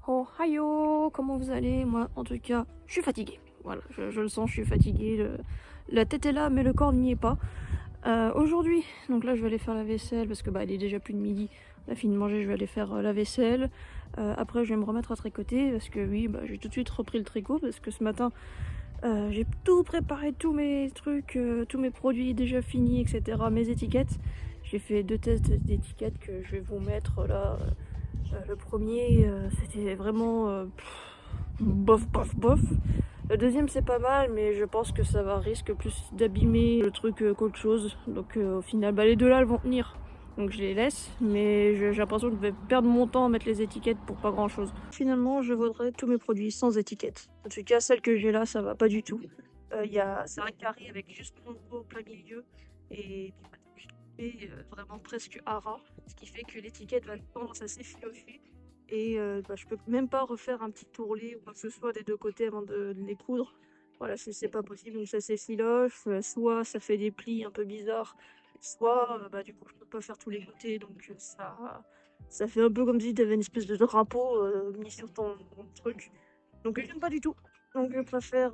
Oh, hayo, comment vous allez? Moi, en tout cas, je suis fatiguée. Voilà, je le sens, je suis fatiguée. La tête est là, mais le corps n'y est pas. Aujourd'hui, donc là, je vais aller faire la vaisselle parce que bah, il est déjà plus de midi. On a fini de manger, je vais aller faire la vaisselle. Après, je vais me remettre à tricoter parce que oui, bah, j'ai tout de suite repris le tricot parce que ce matin, j'ai tout préparé, tous mes trucs, tous mes produits déjà finis, etc. Mes étiquettes. J'ai fait 2 tests d'étiquettes que je vais vous mettre là. Le premier, c'était vraiment bof, bof, bof. Le deuxième, c'est pas mal, mais je pense que ça va risque plus d'abîmer le truc qu'autre chose. Donc au final, bah, les deux là, elles vont tenir. Donc je les laisse, mais j'ai l'impression que je vais perdre mon temps à mettre les étiquettes pour pas grand chose. Finalement, je voudrais tous mes produits sans étiquette. En tout cas, celle que j'ai là, ça va pas du tout. C'est un carré avec juste mon logo au plein milieu et vraiment presque à ras, ce qui fait que l'étiquette va tendance à s'effilocher et bah, je peux même pas refaire un petit tourlet ou quoi que ce soit des deux côtés avant de les coudre. Voilà, c'est pas possible, donc ça s'effiloche, soit ça fait des plis un peu bizarres, soit bah, du coup je peux pas faire tous les côtés, donc ça fait un peu comme si tu avais une espèce de drapeau mis sur ton truc. Donc j'aime pas du tout. Donc je préfère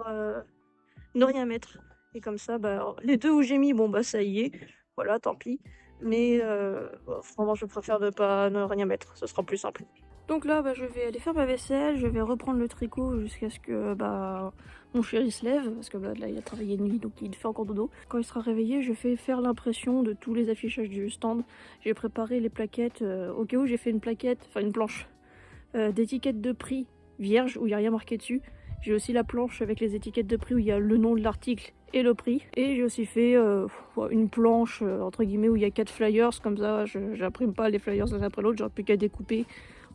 ne rien mettre. Et comme ça, bah, alors, les deux où j'ai mis, bon bah ça y est, voilà, tant pis. Mais bon, franchement, je préfère ne rien mettre, ce sera plus simple. Donc là, bah, je vais aller faire ma vaisselle, je vais reprendre le tricot jusqu'à ce que bah, mon chéri se lève, parce que bah, là il a travaillé de nuit, donc il fait encore dodo. Quand il sera réveillé, je fais faire l'impression de tous les affichages du stand. J'ai préparé les plaquettes, au cas où j'ai fait une plaquette, enfin une planche, d'étiquettes de prix vierge où il n'y a rien marqué dessus. J'ai aussi la planche avec les étiquettes de prix où il y a le nom de l'article et le prix. Et j'ai aussi fait une planche entre guillemets où il y a 4 flyers, comme ça j'imprime pas les flyers l'un après l'autre, j'aurais plus qu'à découper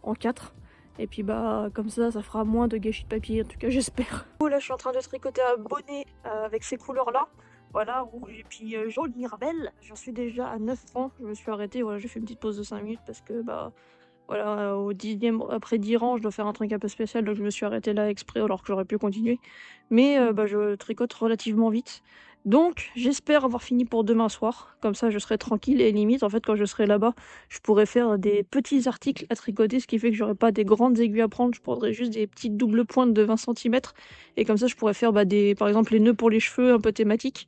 en 4. Et puis bah comme ça fera moins de gâchis de papier, en tout cas j'espère. Là je suis en train de tricoter un bonnet avec ces couleurs là. Voilà, rouge et puis jaune Mirabelle. J'en suis déjà à 9 francs, je me suis arrêtée, voilà, j'ai fait une petite pause de 5 minutes parce que bah voilà, au 10e, après 10 rangs, je dois faire un truc un peu spécial, donc je me suis arrêtée là exprès alors que j'aurais pu continuer. Mais bah, je tricote relativement vite. Donc j'espère avoir fini pour demain soir, comme ça je serai tranquille et limite en fait quand je serai là-bas, je pourrai faire des petits articles à tricoter, ce qui fait que j'aurai pas des grandes aiguilles à prendre, je prendrai juste des petites doubles pointes de 20 centimètres et comme ça je pourrais faire bah, par exemple les nœuds pour les cheveux un peu thématiques.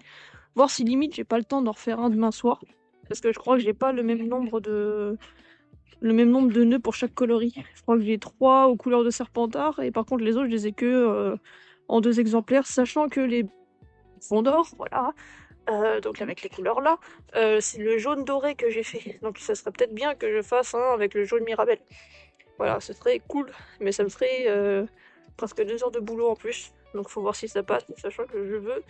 Voir si limite j'ai pas le temps d'en refaire un demain soir, parce que je crois que j'ai pas le même nombre de nœuds pour chaque coloris. Je crois que j'ai 3 aux couleurs de Serpentard et par contre les autres je les ai que en 2 exemplaires, sachant que les fonds d'or, voilà, donc avec les couleurs là, c'est le jaune doré que j'ai fait. Donc ça serait peut-être bien que je fasse un avec le jaune Mirabelle. Voilà, ce serait cool, mais ça me ferait presque 2 heures de boulot en plus. Donc faut voir si ça passe, sachant que je veux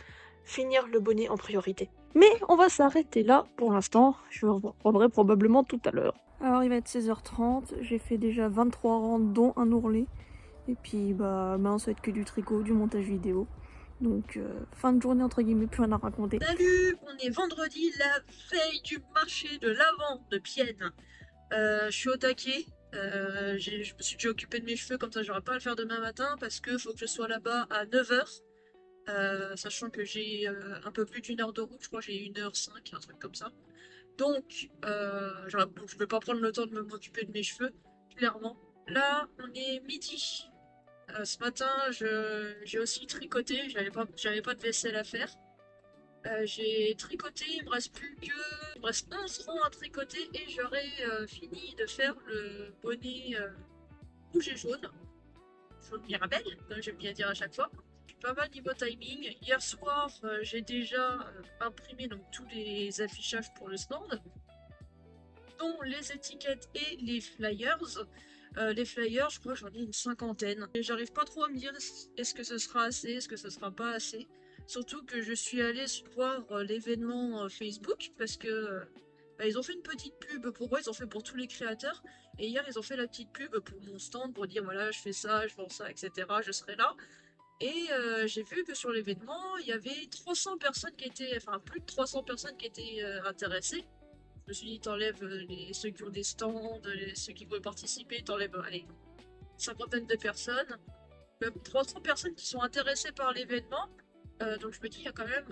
finir le bonnet en priorité. Mais on va s'arrêter là pour l'instant, je vous reprendrai probablement tout à l'heure. Alors il va être 16h30, j'ai fait déjà 23 rangs dont un ourlet. Et puis bah ça va être que du tricot, du montage vidéo. Donc fin de journée entre guillemets, plus rien à raconter. Salut, on est vendredi, la veille du marché de l'Avent de Pienne. Je suis au taquet. Je me suis déjà occupée de mes cheveux, comme ça j'aurai pas à le faire demain matin parce que faut que je sois là-bas à 9h. Sachant que j'ai un peu plus d'une heure de route, je crois que j'ai 1h05, un truc comme ça. Donc, je vais pas prendre le temps de m'occuper de mes cheveux, clairement. Là, on est midi. Ce matin, j'ai aussi tricoté, j'avais pas de vaisselle à faire. J'ai tricoté, il me reste 11 rangs à tricoter et j'aurai fini de faire le bonnet rouge et jaune, jaune Mirabelle, comme j'aime bien dire à chaque fois. Pas mal niveau timing. Hier soir, j'ai déjà imprimé donc tous les affichages pour le stand, dont les étiquettes et les flyers. Les flyers, je crois que j'en ai une cinquantaine. Et j'arrive pas trop à me dire est-ce que ce sera assez, est-ce que ce sera pas assez. Surtout que je suis allée voir l'événement Facebook parce que bah, ils ont fait une petite pub pour moi, ils ont fait pour tous les créateurs. Et hier, ils ont fait la petite pub pour mon stand pour dire voilà, je fais ça, je vends ça, etc. Je serai là. Et j'ai vu que sur l'événement, il y avait 300 personnes qui étaient, enfin plus de 300 personnes qui étaient intéressées. Je me suis dit, t'enlèves ceux qui ont des stands, ceux qui veulent participer, t'enlèves, allez, une cinquantaine de personnes. Même 300 personnes qui sont intéressées par l'événement. Donc je me dis, il y a quand même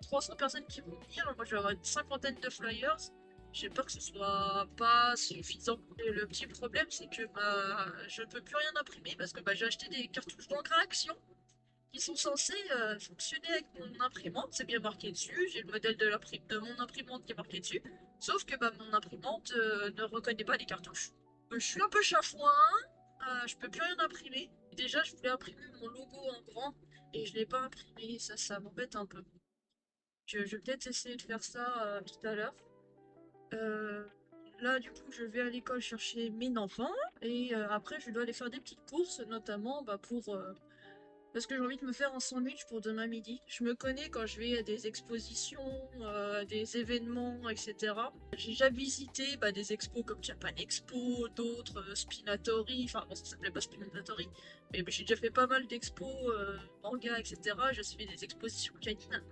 300 personnes qui vont venir. Moi, je vais avoir une cinquantaine de flyers. J'ai peur que ce soit pas suffisant. Et le petit problème, c'est que je ne peux plus rien imprimer parce que j'ai acheté des cartouches d'encre à action qui sont censées fonctionner avec mon imprimante. C'est bien marqué dessus. J'ai le modèle de mon imprimante qui est marqué dessus. Sauf que mon imprimante ne reconnaît pas les cartouches. Je suis un peu chafouin. Je peux plus rien imprimer. Déjà, je voulais imprimer mon logo en grand et je l'ai pas imprimé. Ça m'embête un peu. Je vais peut-être essayer de faire ça tout à l'heure. Euh, Là, du coup, je vais à l'école chercher mes enfants et après, je dois aller faire des petites courses, notamment parce que j'ai envie de me faire un sandwich pour demain midi. Je me connais quand je vais à des expositions, des événements, etc. J'ai déjà visité des expos comme Japan Expo, d'autres, Spinatori, enfin, bon, ça s'appelait pas Spinatori, mais j'ai déjà fait pas mal d'expos, manga, etc. J'ai suivi des expositions canines.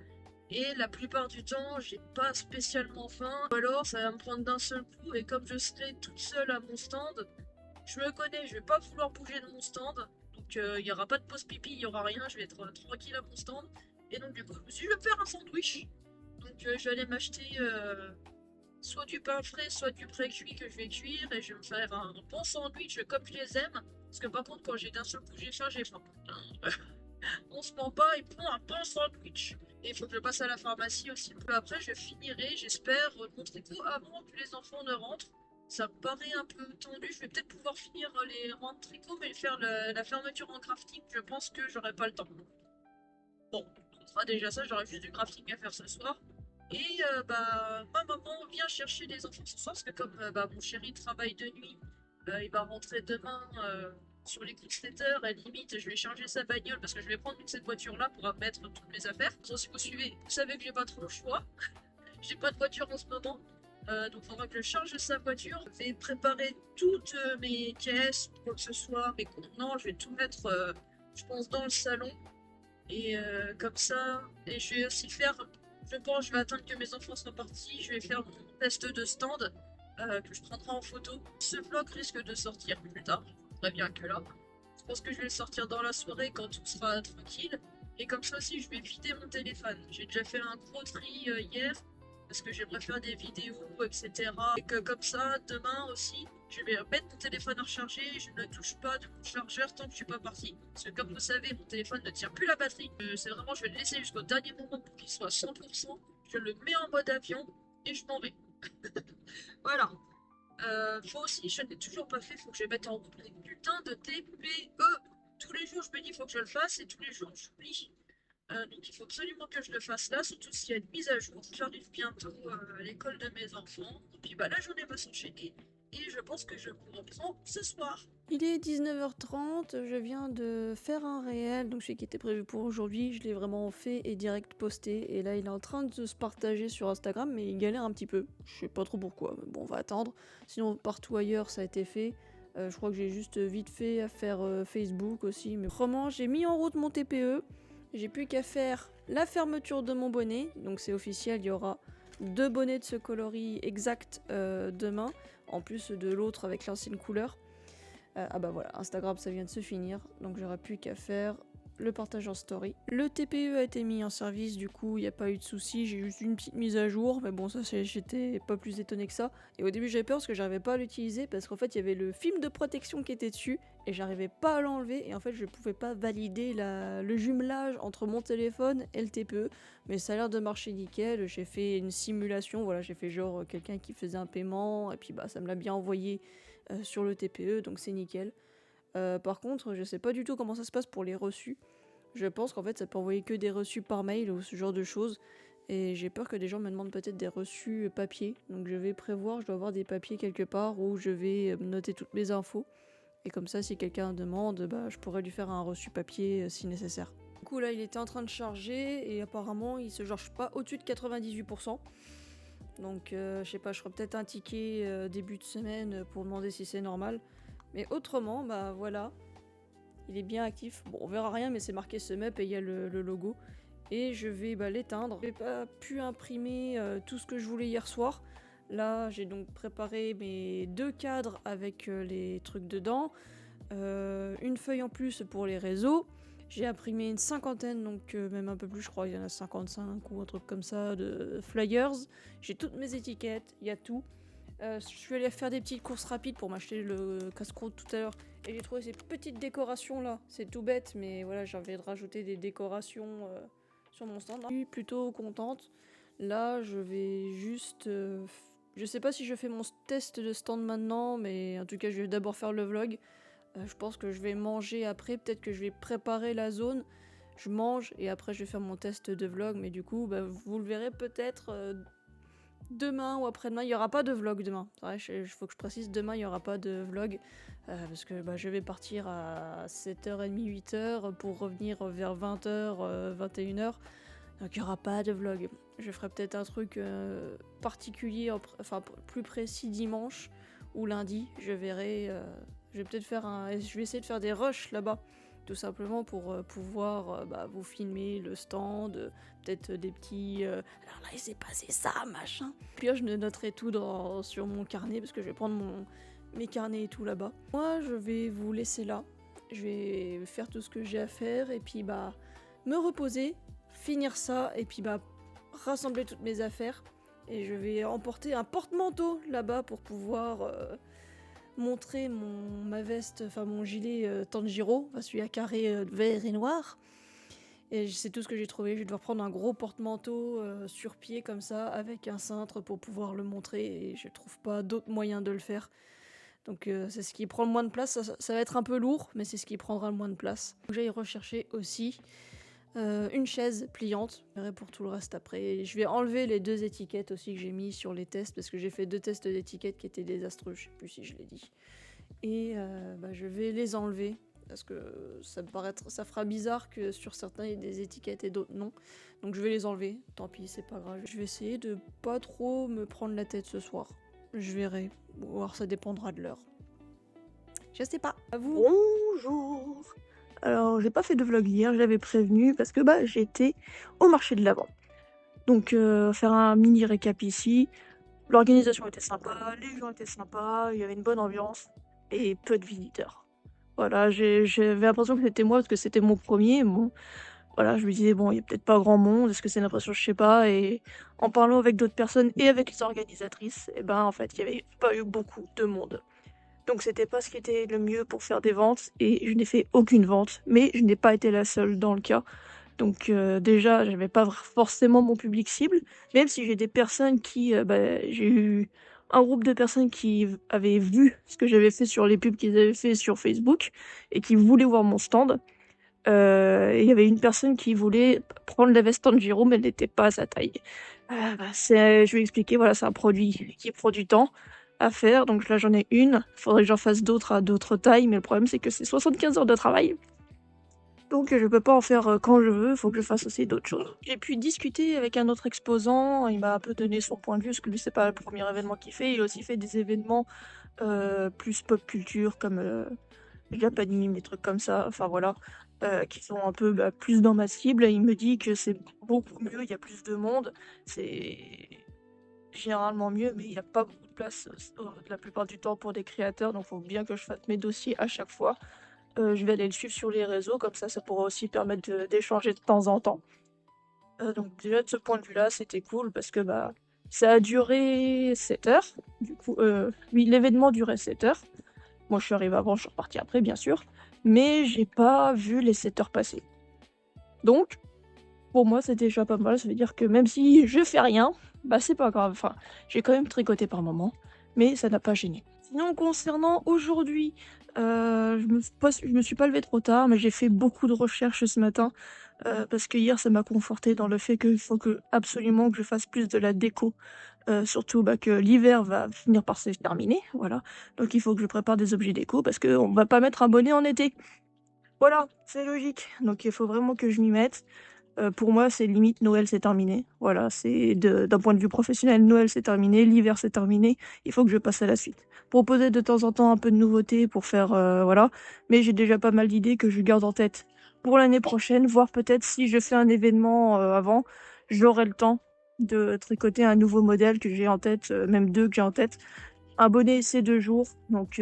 Et la plupart du temps, j'ai pas spécialement faim. Ou alors, ça va me prendre d'un seul coup. Et comme je serai toute seule à mon stand, je me connais, je vais pas vouloir bouger de mon stand. Donc, il y aura pas de pause pipi, il y aura rien. Je vais être tranquille à mon stand. Et donc, du coup, je me suis dit, je vais me faire un sandwich. Donc, je vais aller m'acheter soit du pain frais, soit du pré-cuit que je vais cuire. Et je vais me faire un bon sandwich comme je les aime. Parce que par contre, quand j'ai d'un seul coup j'ai faim, j'ai faim. On se ment pas, il prend un bon sandwich. Et il faut que je passe à la pharmacie aussi. Peu après, je finirai, j'espère, mon tricot avant que les enfants ne rentrent. Ça me paraît un peu tendu. Je vais peut-être pouvoir finir les rangs de tricot, mais faire la fermeture en crafting, je pense que j'aurai pas le temps. Bon, ce sera déjà ça, j'aurai juste du crafting à faire ce soir. Et ma maman vient chercher les enfants ce soir, parce que comme mon chéri travaille de nuit, il va rentrer demain sur les coups de 7 heures, à la limite, je vais charger sa bagnole, parce que je vais prendre cette voiture-là pour mettre toutes mes affaires. Si vous suivez, vous savez que j'ai pas trop le choix. J'ai pas de voiture en ce moment. Donc il faudra que je charge sa voiture. Je vais préparer toutes mes caisses, quoi que ce soit, mes contenants, je vais tout mettre, je pense, dans le salon. Et comme ça, et je vais aussi faire, je pense, je vais attendre que mes enfants soient partis, je vais faire mon test de stand que je prendrai en photo. Ce vlog risque de sortir plus tard, très bien que là. Je pense que je vais le sortir dans la soirée quand tout sera tranquille. Et comme ça aussi, je vais vider mon téléphone. J'ai déjà fait un gros tri hier parce que j'aimerais faire des vidéos, etc. Et que comme ça, demain aussi, je vais mettre mon téléphone à recharger et je ne touche pas de mon chargeur tant que je suis pas parti. Parce que comme vous savez, mon téléphone ne tient plus la batterie. C'est vraiment, je vais le laisser jusqu'au dernier moment pour qu'il soit à 100%. Je le mets en mode avion et je m'en vais. Voilà. Faut aussi, je n'ai toujours pas fait, faut que je mette en route mon putain de TPE. Tous les jours, je me dis, faut que je le fasse et tous les jours, j'oublie. Donc il faut absolument que je le fasse là, surtout s'il y a une mise à jour. J'arrive bientôt à l'école de mes enfants. Et puis la journée va s'enchaîner. Et je pense que je vous reprends ce soir. Il est 19h30, je viens de faire un réel, donc celui qui était prévu pour aujourd'hui, je l'ai vraiment fait et direct posté. Et là, il est en train de se partager sur Instagram, mais il galère un petit peu. Je sais pas trop pourquoi, mais bon, on va attendre. Sinon, partout ailleurs, ça a été fait. Je crois que j'ai juste vite fait à faire Facebook aussi. Mais vraiment, j'ai mis en route mon TPE. J'ai plus qu'à faire la fermeture de mon bonnet. Donc c'est officiel, il y aura 2 bonnets de ce coloris exact demain, en plus de l'autre avec l'ancienne couleur. Ah bah voilà, Instagram ça vient de se finir, donc j'aurais plus qu'à faire le partage en story. Le TPE a été mis en service, du coup il n'y a pas eu de soucis, j'ai juste une petite mise à jour, mais bon ça j'étais pas plus étonné que ça. Et au début j'avais peur parce que j'arrivais pas à l'utiliser, parce qu'en fait il y avait le film de protection qui était dessus, et j'arrivais pas à l'enlever, et en fait je pouvais pas valider le jumelage entre mon téléphone et le TPE, mais ça a l'air de marcher nickel. J'ai fait une simulation, voilà, j'ai fait genre quelqu'un qui faisait un paiement, et puis ça me l'a bien envoyé sur le TPE, donc c'est nickel. Par contre, je sais pas du tout comment ça se passe pour les reçus. Je pense qu'en fait, ça peut envoyer que des reçus par mail ou ce genre de choses. Et j'ai peur que des gens me demandent peut-être des reçus papier. Donc je vais prévoir, je dois avoir des papiers quelque part où je vais noter toutes mes infos. Et comme ça, si quelqu'un demande, je pourrais lui faire un reçu papier si nécessaire. Du coup, là, il était en train de charger et apparemment, il se charge pas au-dessus de 98%. Donc, je sais pas, je ferai peut-être un ticket début de semaine pour demander si c'est normal. Mais autrement, voilà, il est bien actif. Bon, on verra rien, mais c'est marqué SumUp et il y a le logo. Et je vais l'éteindre. J'ai pas pu imprimer tout ce que je voulais hier soir. Là, j'ai donc préparé mes 2 cadres avec les trucs dedans. Une feuille en plus pour les réseaux. J'ai imprimé une cinquantaine, donc même un peu plus, je crois, il y en a 55 ou un truc comme ça, de flyers. J'ai toutes mes étiquettes, il y a tout. Je suis allée faire des petites courses rapides pour m'acheter le casse-croûte tout à l'heure. Et j'ai trouvé ces petites décorations là. C'est tout bête, mais voilà, j'ai envie de rajouter des décorations sur mon stand. Je suis plutôt contente. Là, je vais juste... je sais pas si je fais mon test de stand maintenant, mais en tout cas, je vais d'abord faire le vlog. Je pense que je vais manger après. Peut-être que je vais préparer la zone. Je mange et après, je vais faire mon test de vlog. Mais du coup, vous le verrez peut-être... demain ou après-demain, il n'y aura pas de vlog demain. Il faut que je précise, demain il n'y aura pas de vlog parce que je vais partir à 7h30, 8h pour revenir vers 20h, 21h. Donc il n'y aura pas de vlog. Je ferai peut-être un truc particulier, enfin plus précis dimanche ou lundi. Je verrai. Je vais peut-être je vais essayer de faire des rushs là-bas. Tout simplement pour pouvoir vous filmer le stand, peut-être des petits... alors là, il s'est passé ça, machin. Puis là, je noterai tout sur mon carnet, parce que je vais prendre mes carnets et tout là-bas. Moi, je vais vous laisser là. Je vais faire tout ce que j'ai à faire, et puis me reposer, finir ça, et puis rassembler toutes mes affaires. Et je vais emporter un porte-manteau là-bas pour pouvoir... montrer ma veste, enfin mon gilet Tanjiro, celui à carré vert et noir. Et c'est tout ce que j'ai trouvé. Je vais devoir prendre un gros porte-manteau sur pied comme ça, avec un cintre pour pouvoir le montrer. Et je trouve pas d'autre moyen de le faire. Donc c'est ce qui prend le moins de place. Ça va être un peu lourd, mais c'est ce qui prendra le moins de place. J'ai recherché aussi une chaise pliante. Je verrai pour tout le reste après. Et je vais enlever les 2 étiquettes aussi que j'ai mis sur les tests, parce que j'ai fait 2 tests d'étiquettes qui étaient désastreux, je sais plus si je l'ai dit. Et je vais les enlever, parce que ça fera bizarre que sur certains il y ait des étiquettes et d'autres non. Donc je vais les enlever, tant pis, c'est pas grave. Je vais essayer de pas trop me prendre la tête ce soir. Je verrai, ou alors ça dépendra de l'heure. Je sais pas, à vous. Bonjour. Alors, j'ai pas fait de vlog hier, je l'avais prévenu parce que j'étais au marché de l'Avent. Donc, faire un mini récap ici. L'organisation était sympa, les gens étaient sympas, il y avait une bonne ambiance et peu de visiteurs. Voilà, j'avais l'impression que c'était moi parce que c'était mon premier. Bon, voilà, je me disais, bon, il y a peut-être pas grand monde, est-ce que c'est l'impression, je sais pas. Et en parlant avec d'autres personnes et avec les organisatrices, en fait, il y avait pas eu beaucoup de monde. Donc c'était pas ce qui était le mieux pour faire des ventes et je n'ai fait aucune vente, mais je n'ai pas été la seule dans le cas. Donc déjà, j'avais pas forcément mon public cible, même si j'ai des personnes qui... j'ai eu un groupe de personnes qui avaient vu ce que j'avais fait sur les pubs qu'ils avaient fait sur Facebook et qui voulaient voir mon stand. Et il y avait une personne qui voulait prendre la veste Tanjiro, mais elle n'était pas à sa taille. Je vais expliquer, voilà, c'est un produit qui prend du temps à faire, donc là j'en ai une. Il faudrait que j'en fasse d'autres à d'autres tailles, mais le problème c'est que c'est 75 heures de travail. Donc je peux pas en faire quand je veux, il faut que je fasse aussi d'autres choses. J'ai pu discuter avec un autre exposant, il m'a un peu donné son point de vue, parce que lui c'est pas le premier événement qu'il fait, il a aussi fait des événements plus pop culture, comme Japanime, des trucs comme ça, enfin voilà, qui sont un peu plus dans ma cible. Il me dit que c'est beaucoup mieux, il y a plus de monde, c'est généralement mieux, mais il n'y a pas beaucoup de place la plupart du temps pour des créateurs, donc il faut bien que je fasse mes dossiers à chaque fois. Je vais aller le suivre sur les réseaux, comme ça pourra aussi permettre d'échanger de temps en temps. Donc déjà de ce point de vue-là, c'était cool parce que ça a duré 7 heures. Du coup, oui, l'événement durait 7 heures. Moi, je suis arrivée avant, je suis repartie après, bien sûr. Mais j'ai pas vu les 7 heures passer. Donc, pour moi, c'est déjà pas mal. Ça veut dire que même si je fais rien, c'est pas grave. Enfin, j'ai quand même tricoté par moment, mais ça n'a pas gêné. Sinon, concernant aujourd'hui, je me suis pas levée trop tard, mais j'ai fait beaucoup de recherches ce matin. Parce que hier, ça m'a conforté dans le fait qu'il faut absolument que je fasse plus de la déco. Surtout que l'hiver va finir par se terminer, voilà. Donc il faut que je prépare des objets déco parce qu'on va pas mettre un bonnet en été. Voilà, c'est logique. Donc il faut vraiment que je m'y mette. Pour moi, c'est limite Noël, c'est terminé. Voilà, c'est d'un point de vue professionnel, Noël, c'est terminé, l'hiver, c'est terminé. Il faut que je passe à la suite. Proposer de temps en temps un peu de nouveautés pour faire, voilà. Mais j'ai déjà pas mal d'idées que je garde en tête pour l'année prochaine, voire peut-être si je fais un événement avant, j'aurai le temps de tricoter un nouveau modèle que j'ai en tête, même 2 que j'ai en tête. Un bonnet, c'est 2 jours. Donc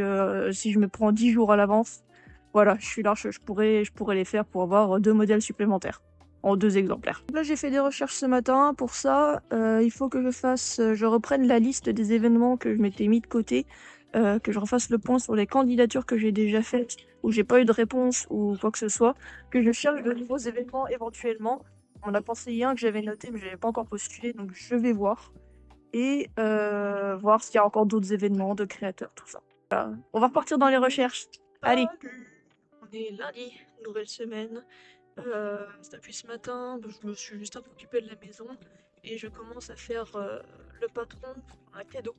si je me prends 10 jours à l'avance, voilà, je suis large, je pourrais les faire pour avoir 2 modèles supplémentaires en 2 exemplaires. Donc là, j'ai fait des recherches ce matin. Pour ça, il faut que je reprenne la liste des événements que je m'étais mis de côté, que je refasse le point sur les candidatures que j'ai déjà faites, où j'ai pas eu de réponse ou quoi que ce soit, que je cherche de nouveaux événements éventuellement. On a pensé un que j'avais noté, mais j'avais pas encore postulé, donc je vais voir. Et voir s'il y a encore d'autres événements de créateurs, tout ça. Voilà. On va repartir dans les recherches. Allez. On est lundi, nouvelle semaine. Depuis ce matin, je me suis juste un peu occupée de la maison et je commence à faire le patron pour un cadeau.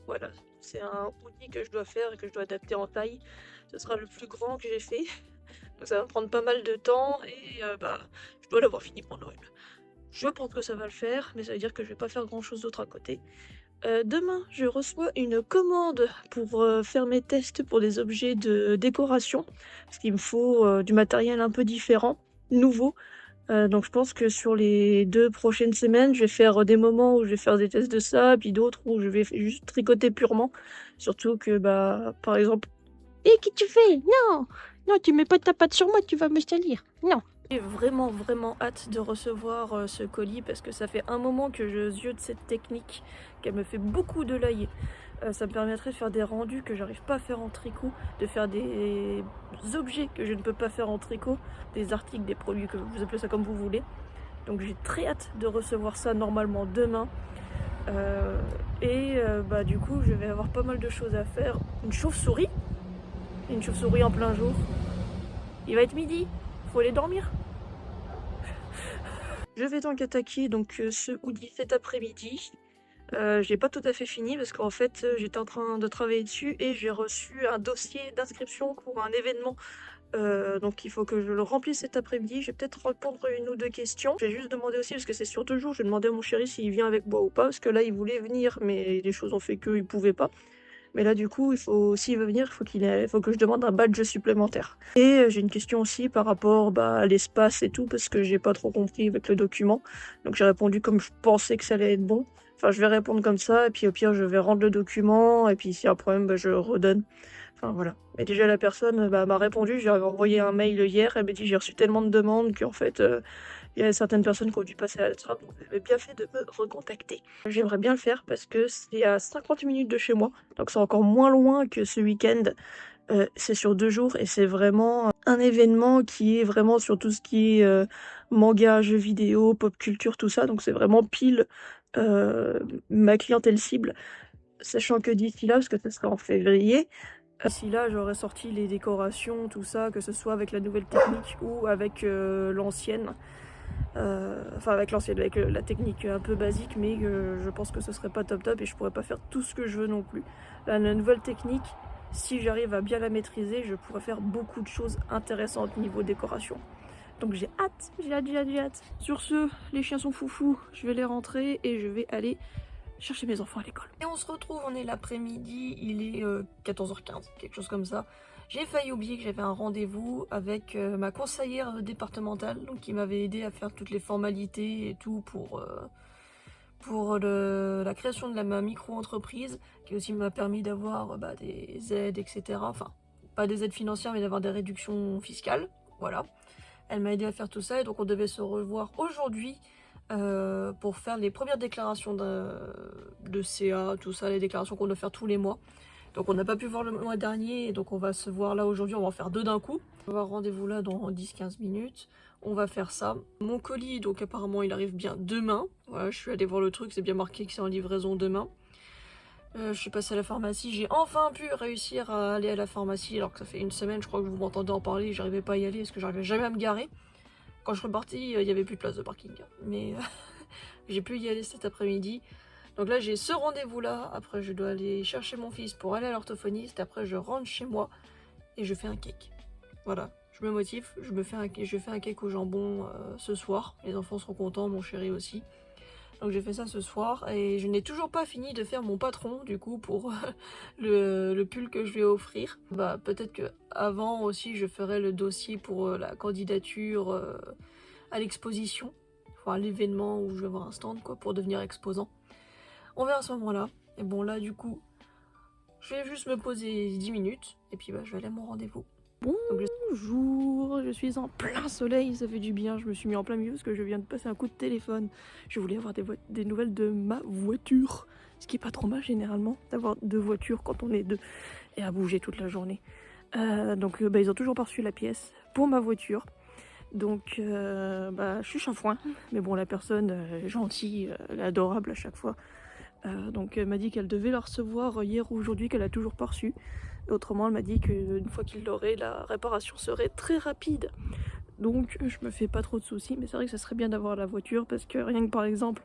Voilà, c'est un hoodie que je dois faire et que je dois adapter en taille. Ce sera le plus grand que j'ai fait. Donc ça va me prendre pas mal de temps et je dois l'avoir fini pour Noël. Je pense que ça va le faire, mais ça veut dire que je vais pas faire grand chose d'autre à côté. Demain, je reçois une commande pour faire mes tests pour des objets de décoration, parce qu'il me faut du matériel un peu différent, nouveau. Donc je pense que sur les 2 prochaines semaines, je vais faire des moments où je vais faire des tests de ça, puis d'autres où je vais juste tricoter purement. Surtout que, par exemple... Et qu'est-ce que tu fais? Non! Non, tu mets pas ta patte sur moi, tu vas me salir. Non! J'ai vraiment hâte de recevoir ce colis parce que ça fait un moment que je ziote cette technique, qu'elle me fait beaucoup de l'œil. Ça me permettrait de faire des rendus que j'arrive pas à faire en tricot, de faire des objets que je ne peux pas faire en tricot, des articles, des produits, que vous appelez ça comme vous voulez. Donc j'ai très hâte de recevoir ça normalement demain. Du coup je vais avoir pas mal de choses à faire. Une chauve-souris en plein jour. Il va être midi, faut aller dormir. Je vais donc attaquer ce hoodie cet après-midi. J'ai pas tout à fait fini parce qu'en fait j'étais en train de travailler dessus et j'ai reçu un dossier d'inscription pour un événement. Donc il faut que je le remplisse cet après-midi. Je vais peut-être répondre à 1 ou 2 questions. Je vais juste demander aussi, parce que c'est sur 2 jours, je vais demander à mon chéri s'il vient avec moi ou pas, parce que là il voulait venir mais les choses ont fait qu'il pouvait pas. Mais là, du coup, s'il veut venir, il faut que je demande un badge supplémentaire. Et j'ai une question aussi par rapport à l'espace et tout, parce que j'ai pas trop compris avec le document. Donc j'ai répondu comme je pensais que ça allait être bon. Enfin, je vais répondre comme ça, et puis au pire, je vais rendre le document, et puis s'il y a un problème, je redonne. Enfin, voilà. Mais déjà, la personne m'a répondu, j'ai envoyé un mail hier, elle m'a dit j'ai reçu tellement de demandes qu'en fait, il y a certaines personnes qui ont dû passer à la trappe, donc vous avez bien fait de me recontacter. J'aimerais bien le faire parce que c'est à 50 minutes de chez moi, donc c'est encore moins loin que ce week-end. C'est sur 2 jours et c'est vraiment un événement qui est vraiment sur tout ce qui est manga, jeux vidéo, pop culture, tout ça. Donc c'est vraiment pile ma clientèle cible. Sachant que d'ici là, parce que ça sera en février, d'ici là j'aurais sorti les décorations, tout ça, que ce soit avec la nouvelle technique ou avec l'ancienne. Avec la technique un peu basique, mais je pense que ce serait pas top et je pourrais pas faire tout ce que je veux non plus. La nouvelle technique, si j'arrive à bien la maîtriser, je pourrais faire beaucoup de choses intéressantes niveau décoration. Donc j'ai hâte. Sur ce, les chiens sont foufous, je vais les rentrer et je vais aller chercher mes enfants à l'école. Et on se retrouve, on est l'après-midi, il est 14h15, quelque chose comme ça. J'ai failli oublier que j'avais un rendez-vous avec ma conseillère départementale, donc qui m'avait aidé à faire toutes les formalités et tout pour la création de ma micro-entreprise, qui aussi m'a permis d'avoir des aides, etc. Enfin, pas des aides financières, mais d'avoir des réductions fiscales. Voilà. Elle m'a aidé à faire tout ça, et donc on devait se revoir aujourd'hui pour faire les premières déclarations de CA, tout ça, les déclarations qu'on doit faire tous les mois. Donc on n'a pas pu voir le mois dernier, et donc on va se voir là aujourd'hui, on va en faire 2 d'un coup. On va avoir rendez-vous là dans 10-15 minutes, on va faire ça. Mon colis, donc apparemment il arrive bien demain. Voilà, je suis allée voir le truc, c'est bien marqué que c'est en livraison demain. Je suis passée à la pharmacie, j'ai enfin pu réussir à aller à la pharmacie, alors que ça fait 1 semaine, je crois que vous m'entendez en parler, j'arrivais pas à y aller parce que j'arrivais jamais à me garer. Quand je suis repartie, il y avait plus de place de parking, mais j'ai pu y aller cet après-midi. Donc là j'ai ce rendez-vous là, après je dois aller chercher mon fils pour aller à l'orthophoniste, après je rentre chez moi et je fais un cake. Voilà, je me motive, je fais un cake au jambon ce soir, les enfants seront contents, mon chéri aussi. Donc j'ai fait ça ce soir et je n'ai toujours pas fini de faire mon patron du coup pour le pull que je vais offrir. Peut-être que avant aussi je ferai le dossier pour la candidature à l'exposition, enfin à l'événement où je vais avoir un stand quoi pour devenir exposant. On verra à ce moment-là. Et bon là du coup, je vais juste me poser 10 minutes et puis je vais aller à mon rendez-vous. Bonjour, je suis en plein soleil, ça fait du bien, je me suis mis en plein milieu parce que je viens de passer un coup de téléphone. Je voulais avoir des nouvelles de ma voiture, ce qui est pas trop mal généralement d'avoir 2 voitures quand on est 2 et à bouger toute la journée. Donc ils ont toujours pas reçu la pièce pour ma voiture. Donc je suis chafouin, mais bon la personne est gentille, elle est adorable à chaque fois. Donc elle m'a dit qu'elle devait la recevoir hier ou aujourd'hui, qu'elle a toujours pas reçu. Autrement, elle m'a dit qu'une fois qu'il l'aurait, la réparation serait très rapide. Donc je me fais pas trop de soucis, mais c'est vrai que ça serait bien d'avoir la voiture parce que rien que par exemple,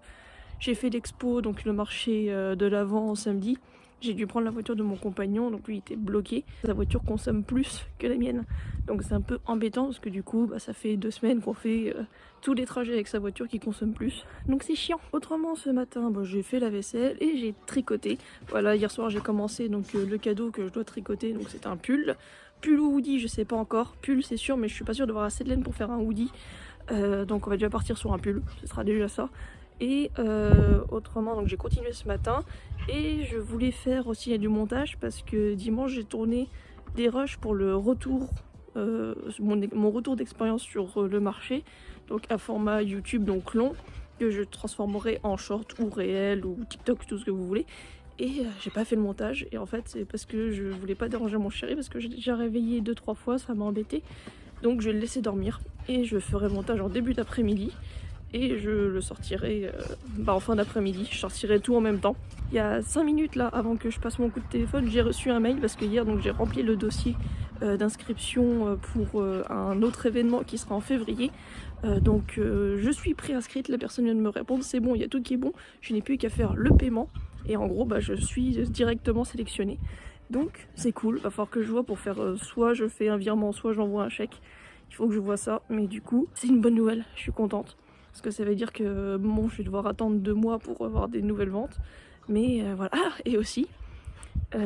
j'ai fait l'expo, donc le marché de l'Avent samedi. J'ai dû prendre la voiture de mon compagnon, donc lui il était bloqué. Sa voiture consomme plus que la mienne. Donc c'est un peu embêtant parce que du coup, ça fait 2 semaines qu'on fait tous les trajets avec sa voiture qui consomme plus. Donc c'est chiant. Autrement, ce matin, j'ai fait la vaisselle et j'ai tricoté. Voilà, hier soir j'ai commencé donc le cadeau que je dois tricoter, donc c'est un pull. Pull ou hoodie, je sais pas encore. Pull c'est sûr, mais je suis pas sûre d'avoir assez de laine pour faire un hoodie. Donc on va déjà partir sur un pull, ce sera déjà ça. Et autrement, donc j'ai continué ce matin et je voulais faire aussi du montage parce que dimanche j'ai tourné des rushs pour le retour, mon retour d'expérience sur le marché, donc un format YouTube donc long que je transformerai en short ou réel ou TikTok, tout ce que vous voulez. Et j'ai pas fait le montage et en fait c'est parce que je voulais pas déranger mon chéri parce que j'ai déjà réveillé 2-3 fois, ça m'a embêté. Donc je vais le laisser dormir et je ferai le montage en début d'après-midi. Et je le sortirai en fin d'après-midi, je sortirai tout en même temps. Il y a 5 minutes là, avant que je passe mon coup de téléphone, j'ai reçu un mail parce que hier donc j'ai rempli le dossier d'inscription pour un autre événement qui sera en février. Donc je suis préinscrite, la personne vient de me répondre, c'est bon, il y a tout qui est bon, je n'ai plus qu'à faire le paiement. Et en gros, je suis directement sélectionnée. Donc c'est cool, va falloir que je vois pour faire soit je fais un virement, soit j'envoie un chèque. Il faut que je vois ça, mais du coup, c'est une bonne nouvelle, je suis contente. Parce que ça veut dire que je vais devoir attendre 2 mois pour avoir des nouvelles ventes. Mais voilà, et aussi,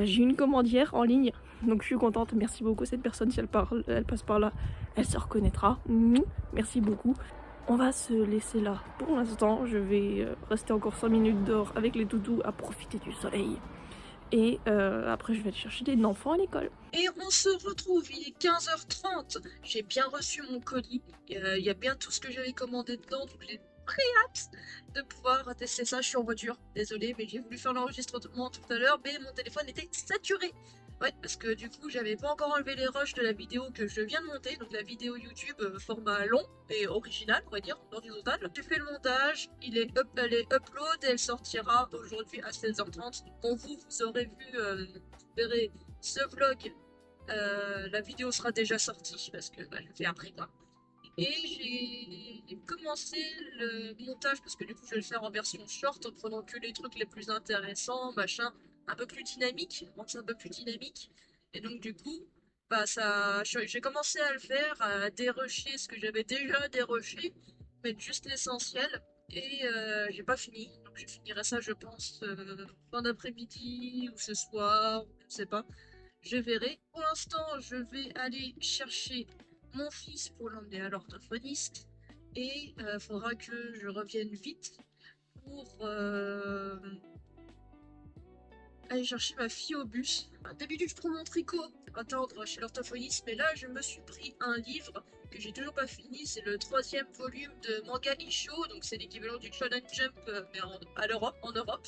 j'ai une commandière en ligne. Donc je suis contente, merci beaucoup cette personne, si elle passe par là, elle se reconnaîtra. Merci beaucoup. On va se laisser là pour l'instant. Je vais rester encore 5 minutes dehors avec les toutous à profiter du soleil. Et après je vais aller chercher des enfants à l'école. Et on se retrouve, il est 15h30. J'ai bien reçu mon colis. Il y a bien tout ce que j'avais commandé dedans, donc j'ai très hâte de pouvoir tester ça. Je suis en voiture, désolée, mais j'ai voulu faire l'enregistrement tout à l'heure, mais mon téléphone était saturé. Ouais, parce que du coup, j'avais pas encore enlevé les rushs de la vidéo que je viens de monter, donc la vidéo YouTube format long et original, on va dire, horizontal. J'ai fait le montage, elle est upload et elle sortira aujourd'hui à 16h30. Pour vous, vous aurez vu, vous verrez ce vlog, la vidéo sera déjà sortie parce que je le fais après quoi. Et j'ai commencé le montage parce que du coup je vais le faire en version short en prenant que les trucs les plus intéressants, machin, un peu plus dynamique, c'est un peu plus dynamique. Et donc du coup, j'ai commencé à le faire, à dérusher ce que j'avais déjà dérusché, mettre juste l'essentiel. Et j'ai pas fini, donc je finirai ça je pense fin d'après-midi ou ce soir, je sais pas. Je verrai. Pour l'instant, je vais aller chercher mon fils pour l'emmener à l'orthophoniste. Et il faudra que je revienne vite pour aller chercher ma fille au bus. D'habitude, je prends mon tricot attendre chez l'orthophoniste, mais là, je me suis pris un livre que j'ai toujours pas fini. C'est le 3e volume de Manga Isho, donc c'est l'équivalent du Shonen Jump, mais en Europe.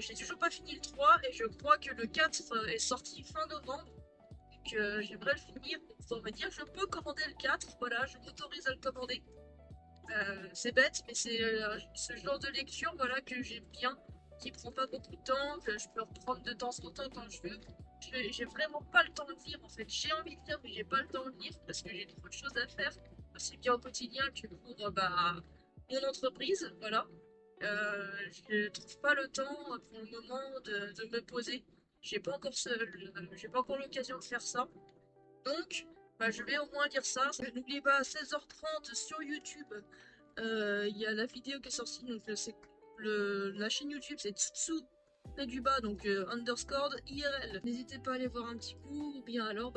J'ai toujours pas fini le 3 et je crois que le 4 est sorti fin novembre. Donc j'aimerais le finir pour me dire je peux commander le 4. Voilà, je m'autorise à le commander. C'est bête, mais c'est ce genre de lecture voilà, que j'aime bien, qui prend pas beaucoup de temps, que je peux reprendre de temps en temps quand je veux. J'ai vraiment pas le temps de lire en fait. J'ai envie de lire, mais j'ai pas le temps de lire parce que j'ai trop de choses à faire, aussi bien au quotidien que pour mon entreprise. Voilà. Je trouve pas le temps pour le moment de me poser. J'ai pas encore l'occasion de faire ça. Donc, je vais au moins lire ça. N'oubliez pas, à 16h30 sur YouTube, il y a la vidéo qui est sortie. Donc, c'est la chaîne YouTube, c'est Tsutsu du bas, donc underscore IRL. N'hésitez pas à aller voir un petit coup, ou bien alors,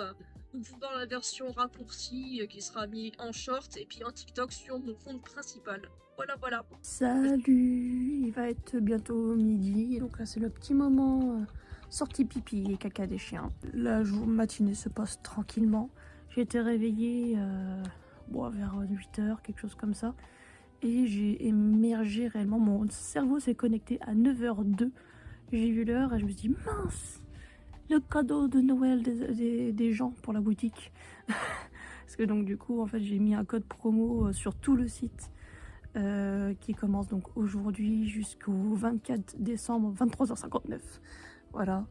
vous pouvez voir la version raccourcie qui sera mise en short et puis en TikTok sur mon compte principal. Voilà, voilà. Salut, il va être bientôt midi, donc là c'est le petit moment sortie pipi et caca des chiens. La matinée se passe tranquillement. J'ai été réveillée vers 8h, quelque chose comme ça. Et j'ai émergé réellement, mon cerveau s'est connecté à 9h02. J'ai vu l'heure et je me suis dit mince, le cadeau de Noël des gens pour la boutique. Parce que donc du coup en fait j'ai mis un code promo sur tout le site qui commence donc aujourd'hui jusqu'au 24 décembre 23h59. Voilà,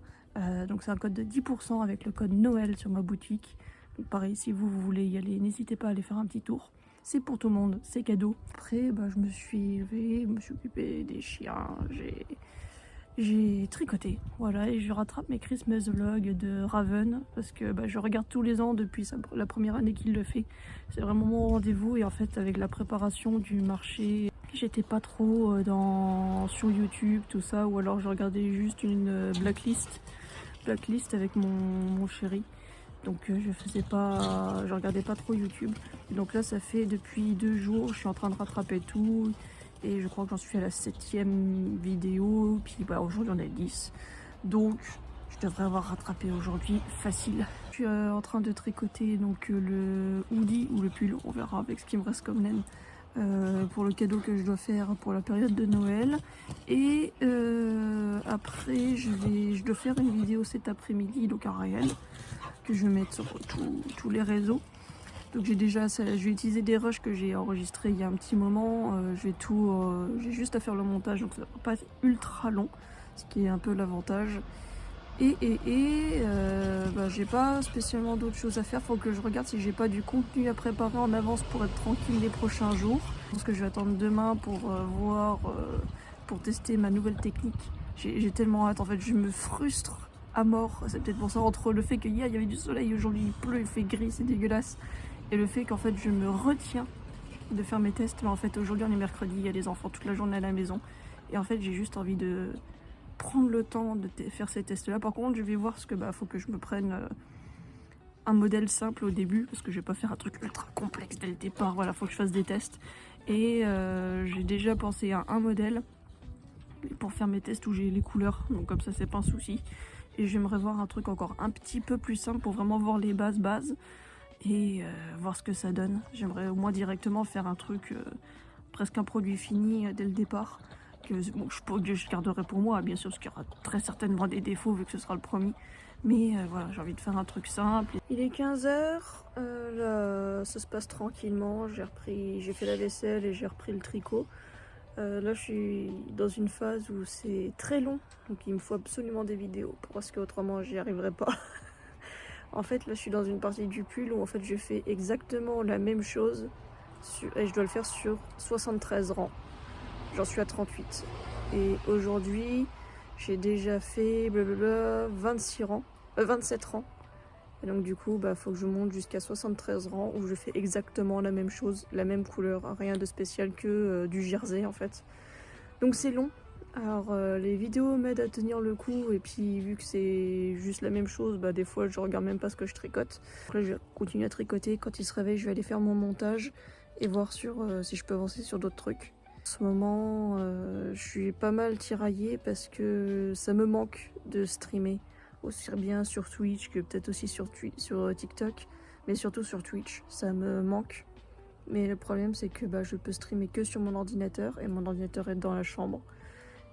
donc c'est un code de 10% avec le code Noël sur ma boutique. Donc pareil, si vous voulez y aller, n'hésitez pas à aller faire un petit tour. C'est pour tout le monde, c'est cadeau. Après, je me suis levée, je me suis occupée des chiens, j'ai tricoté, voilà, et je rattrape mes Christmas vlogs de Raven parce que je regarde tous les ans depuis la première année qu'il le fait. C'est vraiment mon rendez-vous et en fait avec la préparation du marché, j'étais pas trop sur YouTube, tout ça, ou alors je regardais juste une blacklist avec mon chéri. Donc je regardais pas trop YouTube. Et donc là ça fait depuis 2 jours, je suis en train de rattraper tout. Et je crois que j'en suis à la 7e vidéo. Puis aujourd'hui on est 10. Donc je devrais avoir rattrapé aujourd'hui facile. Je suis en train de tricoter donc le hoodie ou le pull, on verra avec ce qui me reste comme laine. Pour le cadeau que je dois faire pour la période de Noël. Et après je dois faire une vidéo cet après-midi, donc un réel, que je vais mettre sur tous les réseaux. Donc je vais utiliser des rushs que j'ai enregistrés il y a un petit moment. J'ai juste à faire le montage, donc ça va pas être ultra long, ce qui est un peu l'avantage. J'ai pas spécialement d'autres choses à faire. Faut que je regarde si j'ai pas du contenu à préparer en avance pour être tranquille les prochains jours. Je pense que je vais attendre demain pour pour tester ma nouvelle technique. J'ai tellement hâte. En fait, je me frustre à mort. C'est peut-être pour ça, entre le fait qu'hier il y avait du soleil, aujourd'hui il pleut, il fait gris, c'est dégueulasse. Et le fait qu'en fait je me retiens de faire mes tests. Mais en fait aujourd'hui on est mercredi, il y a les enfants toute la journée à la maison. Et en fait j'ai juste envie de prendre le temps de faire ces tests là. Par contre je vais voir ce que faut que je me prenne un modèle simple au début. Parce que je vais pas faire un truc ultra complexe dès le départ. Voilà, faut que je fasse des tests. Et j'ai déjà pensé à un modèle pour faire mes tests où j'ai les couleurs. Donc comme ça c'est pas un souci. Et j'aimerais voir un truc encore un petit peu plus simple pour vraiment voir les bases. Et voir ce que ça donne. J'aimerais au moins directement faire un truc, presque un produit fini dès le départ, que je garderai pour moi, bien sûr, parce qu'il y aura très certainement des défauts vu que ce sera le premier. Mais voilà, j'ai envie de faire un truc simple. Il est 15h, là ça se passe tranquillement, j'ai fait la vaisselle et j'ai repris le tricot. Là je suis dans une phase où c'est très long, donc il me faut absolument des vidéos, parce qu'autrement j'y arriverai pas. En fait, là, je suis dans une partie du pull où en fait je fais exactement la même chose et je dois le faire sur 73 rangs. J'en suis à 38. Et aujourd'hui, j'ai déjà fait 26 rangs, 27 rangs. Et donc du coup, faut que je monte jusqu'à 73 rangs où je fais exactement la même chose, la même couleur, rien de spécial que du jersey en fait. Donc c'est long. Alors les vidéos m'aident à tenir le coup et puis vu que c'est juste la même chose, des fois je regarde même pas ce que je tricote. Donc là je vais continuer à tricoter, quand il se réveille je vais aller faire mon montage et voir si je peux avancer sur d'autres trucs. En ce moment je suis pas mal tiraillée parce que ça me manque de streamer aussi bien sur Twitch que peut-être aussi sur TikTok, mais surtout sur Twitch, ça me manque. Mais le problème c'est que je peux streamer que sur mon ordinateur et mon ordinateur est dans la chambre.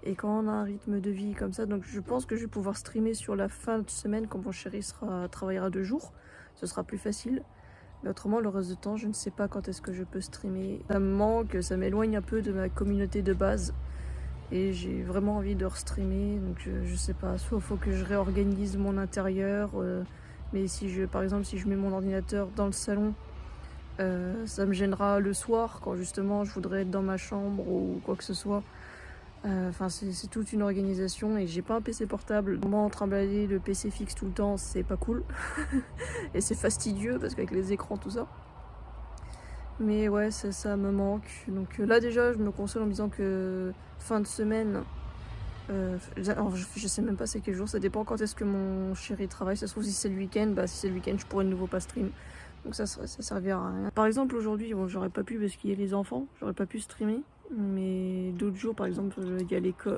Et quand on a un rythme de vie comme ça, donc je pense que je vais pouvoir streamer sur la fin de semaine quand mon chéri travaillera 2 jours. Ce sera plus facile. Mais autrement, le reste du temps, je ne sais pas quand est-ce que je peux streamer. Ça me manque, ça m'éloigne un peu de ma communauté de base. Et j'ai vraiment envie de restreamer. Donc je sais pas, soit il faut que je réorganise mon intérieur. Mais par exemple, si je mets mon ordinateur dans le salon, ça me gênera le soir quand justement je voudrais être dans ma chambre ou quoi que ce soit. C'est toute une organisation et j'ai pas un PC portable. Moi, trimballer le PC fixe tout le temps, c'est pas cool. Et c'est fastidieux parce qu'avec les écrans, tout ça. Mais ouais, ça me manque. Donc là, déjà, je me console en me disant que fin de semaine, alors, je sais même pas c'est quel jour, ça dépend quand est-ce que mon chéri travaille. Ça se trouve, si c'est le week-end, si c'est le week-end, je pourrais de nouveau pas stream. Donc ça servira à rien. Par exemple, aujourd'hui, j'aurais pas pu parce qu'il y a les enfants, j'aurais pas pu streamer. Mais d'autres jours, par exemple,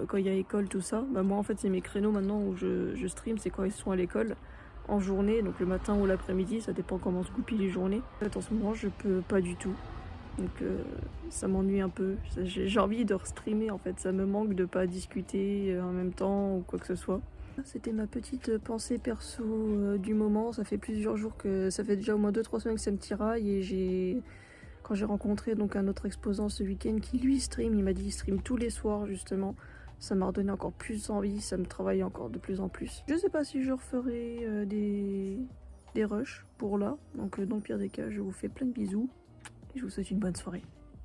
quand il y a l'école, tout ça, moi en fait c'est mes créneaux maintenant où je stream, c'est quand ils sont à l'école. en journée, donc le matin ou l'après-midi, ça dépend comment se goupillent les journées. En ce moment, je peux pas du tout. Donc ça m'ennuie un peu. J'ai envie de streamer en fait. Ça me manque de pas discuter en même temps ou quoi que ce soit. C'était ma petite pensée perso du moment. Ça fait plusieurs jours que ça fait déjà au moins 2-3 semaines que ça me tiraille et quand j'ai rencontré donc un autre exposant ce week-end qui lui stream, il m'a dit qu'il stream tous les soirs justement. Ça m'a redonné encore plus envie, ça me travaille encore de plus en plus. Je sais pas si je referai des rushs pour là. Donc dans le pire des cas, je vous fais plein de bisous et je vous souhaite une bonne soirée.